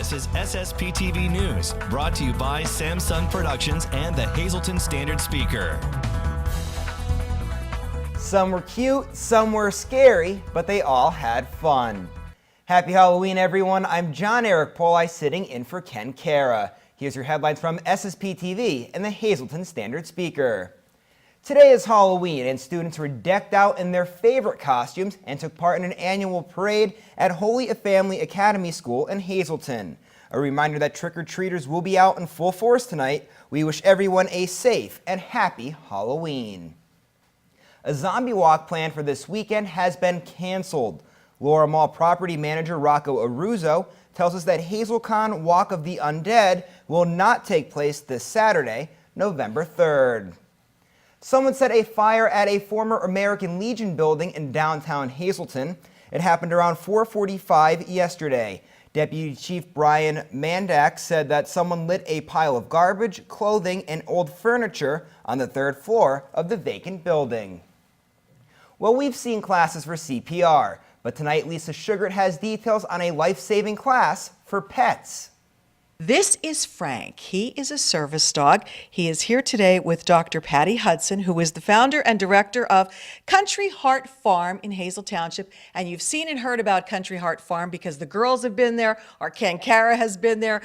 This is SSPTV News, brought to you by Samsung Productions and the Hazleton Standard Speaker. Some were cute, some were scary, but they all had fun. Happy Halloween, everyone. I'm John Eric Poli, sitting in for Ken Kara. Here's your headlines from SSPTV and the Hazleton Standard Speaker. Today is Halloween, and students were decked out in their favorite costumes and took part in an annual parade at Holy Family Academy School in Hazleton. A reminder that trick-or-treaters will be out in full force tonight. We wish everyone a safe and happy Halloween. A zombie walk planned for this weekend has been canceled. Laura Mall property manager Rocco Aruzzo tells us that HazelCon Walk of the Undead will not take place this Saturday, November 3rd. Someone set a fire at a former American Legion building in downtown Hazleton. It happened around 4:45 yesterday. Deputy Chief Brian Mandak said that someone lit a pile of garbage, clothing, and old furniture on the third floor of the vacant building. Well, we've seen classes for CPR, but tonight Lisa Sugart has details on a life-saving class for pets. This is Frank. He is a service dog. He is here today with Dr. Patty Hudson, who is the founder and director of Country Heart Farm in Hazel Township. And you've seen and heard about Country Heart Farm because the girls have been there, our Ken Kara has been there.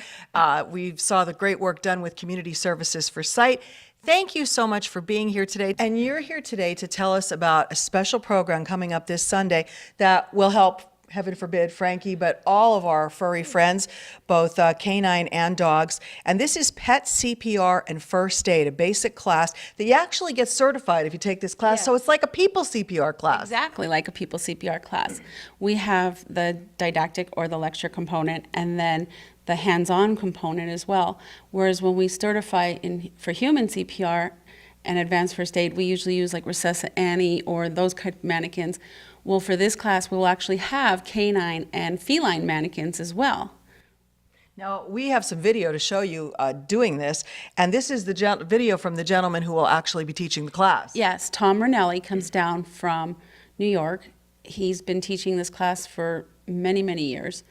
We saw the great work done with Community Services for Sight. Thank you so much for being here today. And you're here today to tell us about a special program coming up this Sunday that will help, heaven forbid, Frankie, but all of our furry friends, both canine and dogs. And this is Pet CPR and First Aid, a basic class that you actually get certified if you take this class. Yes. So it's like a people CPR class. Exactly like a people CPR class. We have the didactic or the lecture component, and then the hands-on component as well. Whereas when we certify for human CPR and advanced first aid, we usually use like Recessa Annie or those kind of mannequins. Well, for this class, we'll actually have canine and feline mannequins as well. Now, we have some video to show you doing this, and this is the video from the gentleman who will actually be teaching the class. Yes, Tom Ranelli comes down from New York. He's been teaching this class for many, many years.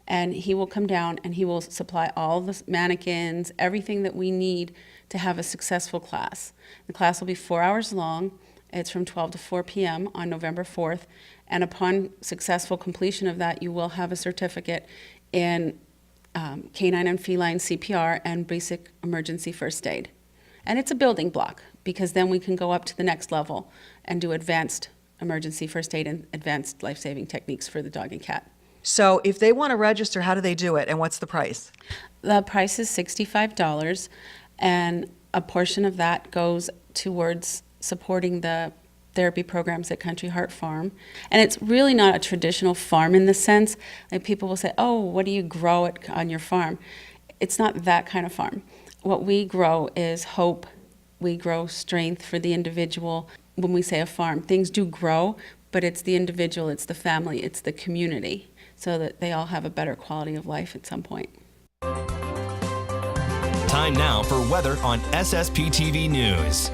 And he will come down and he will supply all the mannequins, everything that we need to have a successful class. The class will be 4 hours long. It's from 12 to 4 p.m. on November 4th. And upon successful completion of that, you will have a certificate in canine and feline CPR and basic emergency first aid. And it's a building block because then we can go up to the next level and do advanced emergency first aid and advanced life-saving techniques for the dog and cat. So if they want to register, how do they do it, and what's the price? The price is $65, and a portion of that goes towards supporting the therapy programs at Country Heart Farm. And it's really not a traditional farm in the sense, like people will say, oh, what do you grow on your farm? It's not that kind of farm. What we grow is hope. We grow strength for the individual. When we say a farm, things do grow, but it's the individual, it's the family, it's the community, so that they all have a better quality of life at some point. Time now for weather on SSPTV News.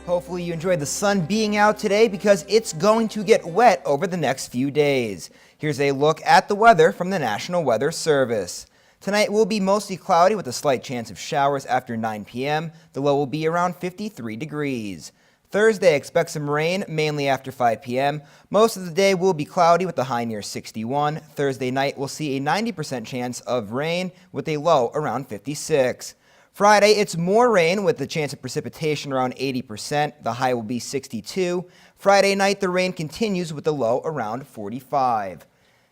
Hopefully you enjoyed the sun being out today because it's going to get wet over the next few days. Here's a look at the weather from the National Weather Service. Tonight will be mostly cloudy with a slight chance of showers after 9 p.m. The low will be around 53 degrees. Thursday, expect some rain, mainly after 5 p.m. Most of the day will be cloudy with a high near 61. Thursday night, we'll see a 90% chance of rain with a low around 56. Friday, it's more rain with the chance of precipitation around 80%. The high will be 62. Friday night, the rain continues with the low around 45.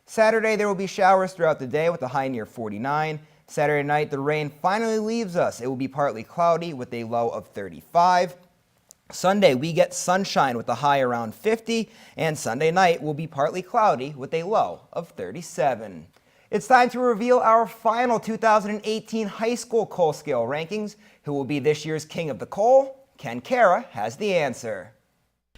Saturday, there will be showers throughout the day with a high near 49. Saturday night, the rain finally leaves us. It will be partly cloudy with a low of 35. Sunday, we get sunshine with a high around 50, and Sunday night will be partly cloudy with a low of 37. It's time to reveal our final 2018 high school coal scale rankings. Who will be this year's king of the coal? Ken Kara has the answer.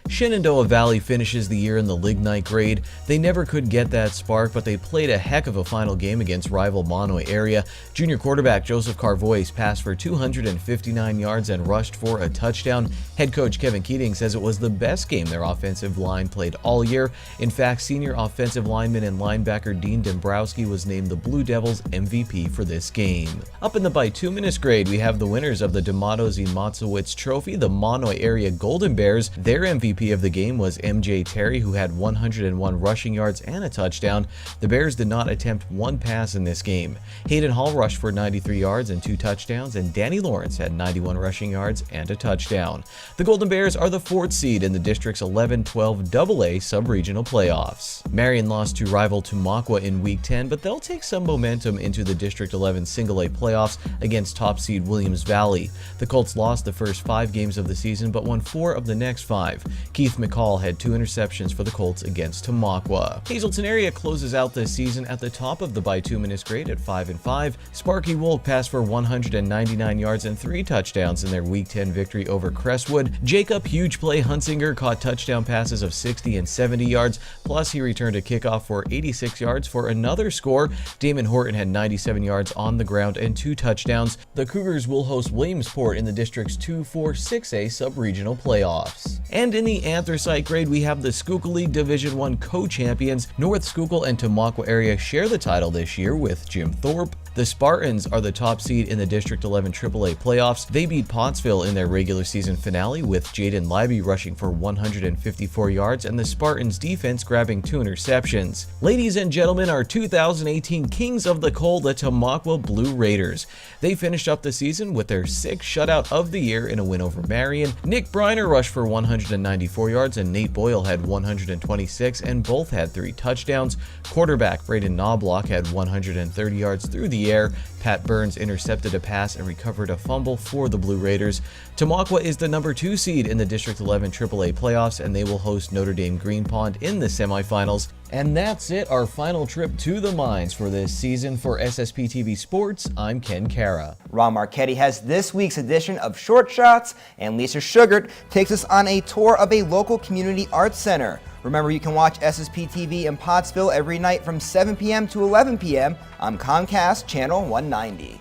Shenandoah Valley finishes the year in the lignite grade. They never could get that spark, but they played a heck of a final game against rival Monoy area. Junior quarterback Joseph Carvois passed for 259 yards and rushed for a touchdown. Head coach Kevin Keating says it was the best game their offensive line played all year. In fact, senior offensive lineman and linebacker Dean Dombrowski was named the Blue Devils MVP for this game. Up in the bituminous grade, we have the winners of the D'Amato Motzowitz Trophy, the Monoy area Golden Bears. Their MVP of the game was MJ Terry, who had 101 rushing yards and a touchdown. The Bears did not attempt one pass in this game. Hayden Hall rushed for 93 yards and 2 touchdowns, and Danny Lawrence had 91 rushing yards and a touchdown. The Golden Bears are the 4th seed in the district's 11-12 AA sub-regional playoffs. Marion lost to rival Tamaqua in Week 10, but they'll take some momentum into the District 11 Single A playoffs against top seed Williams Valley. The Colts lost the first 5 games of the season, but won 4 of the next 5. Keith McCall had 2 interceptions for the Colts against Tamaqua. Hazleton area closes out this season at the top of the bituminous grade at 5-5. Sparky Wolk passed for 199 yards and 3 touchdowns in their Week 10 victory over Crestwood. Jacob Huge Play Hunsinger caught touchdown passes of 60 and 70 yards, plus he returned a kickoff for 86 yards for another score. Damon Horton had 97 yards on the ground and 2 touchdowns. The Cougars will host Williamsport in the district's 2-4-6A sub-regional playoffs. And in the anthracite grade, we have the Schuylkill League Division I co-champions. North Schuylkill and Tamaqua area share the title this year with Jim Thorpe. The Spartans are the top seed in the District 11 AAA playoffs. They beat Pottsville in their regular season finale, with Jaden Libby rushing for 154 yards and the Spartans defense grabbing 2 interceptions. Ladies and gentlemen, our 2018 Kings of the Coal, the Tamaqua Blue Raiders. They finished up the season with their 6th shutout of the year in a win over Marion. Nick Briner rushed for 194 yards and Nate Boyle had 126, and both had 3 touchdowns. Quarterback Braden Knobloch had 130 yards through the air. Pat Burns intercepted a pass and recovered a fumble for the Blue Raiders. Tamaqua is the number 2 seed in the District 11 AAA playoffs, and they will host Notre Dame Green Pond in the semifinals. And that's it, our final trip to the mines for this season. For SSPTV Sports, I'm Ken Cara. Ron Marchetti has this week's edition of Short Shots, and Lisa Sugart takes us on a tour of a local community arts center. Remember, you can watch SSPTV in Pottsville every night from 7 p.m. to 11 p.m. on Comcast Channel 190.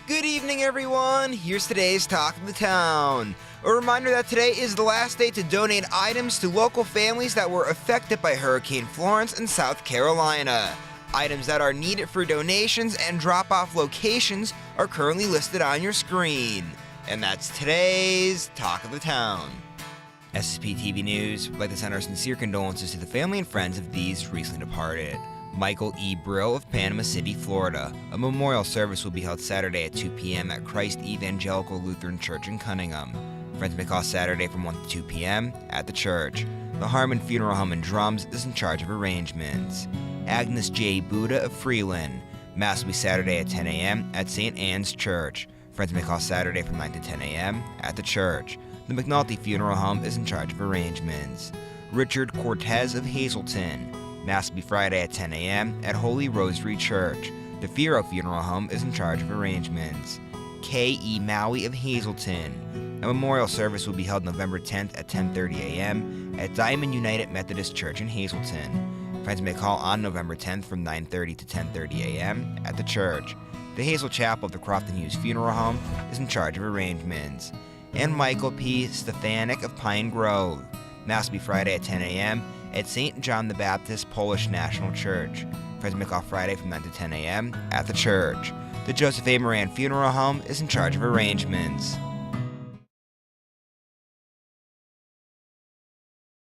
Good evening, everyone. Here's today's Talk of the Town. A reminder that today is the last day to donate items to local families that were affected by Hurricane Florence in South Carolina. Items that are needed for donations and drop-off locations are currently listed on your screen. And that's today's Talk of the Town. SSPTV News would like to send our sincere condolences to the family and friends of these recently departed. Michael E. Brill of Panama City, Florida. A memorial service will be held Saturday at 2 p.m. at Christ Evangelical Lutheran Church in Cunningham. Friends may call Saturday from 1 to 2 p.m. at the church. The Harmon Funeral Home and Drums is in charge of arrangements. Agnes J. Buddha of Freeland. Mass will be Saturday at 10 a.m. at St. Anne's Church. Friends may call Saturday from 9 to 10 a.m. at the church. The McNulty Funeral Home is in charge of arrangements. Richard Cortez of Hazleton. Mass will be Friday at 10 a.m. at Holy Rosary Church. The Firo Funeral Home is in charge of arrangements. K. E. Maui of Hazleton. A memorial service will be held November 10th at 10:30 a.m. at Diamond United Methodist Church in Hazleton. Friends may call on November 10th from 9:30 to 10:30 a.m. at the church. The Hazel Chapel of the Crofton Hughes Funeral Home is in charge of arrangements. And Michael P. Stefanik of Pine Grove. Mass will be Friday at 10 a.m. at St. John the Baptist Polish National Church. Friends may call Friday from 9 to 10 a.m. at the church. The Joseph A. Moran Funeral Home is in charge of arrangements.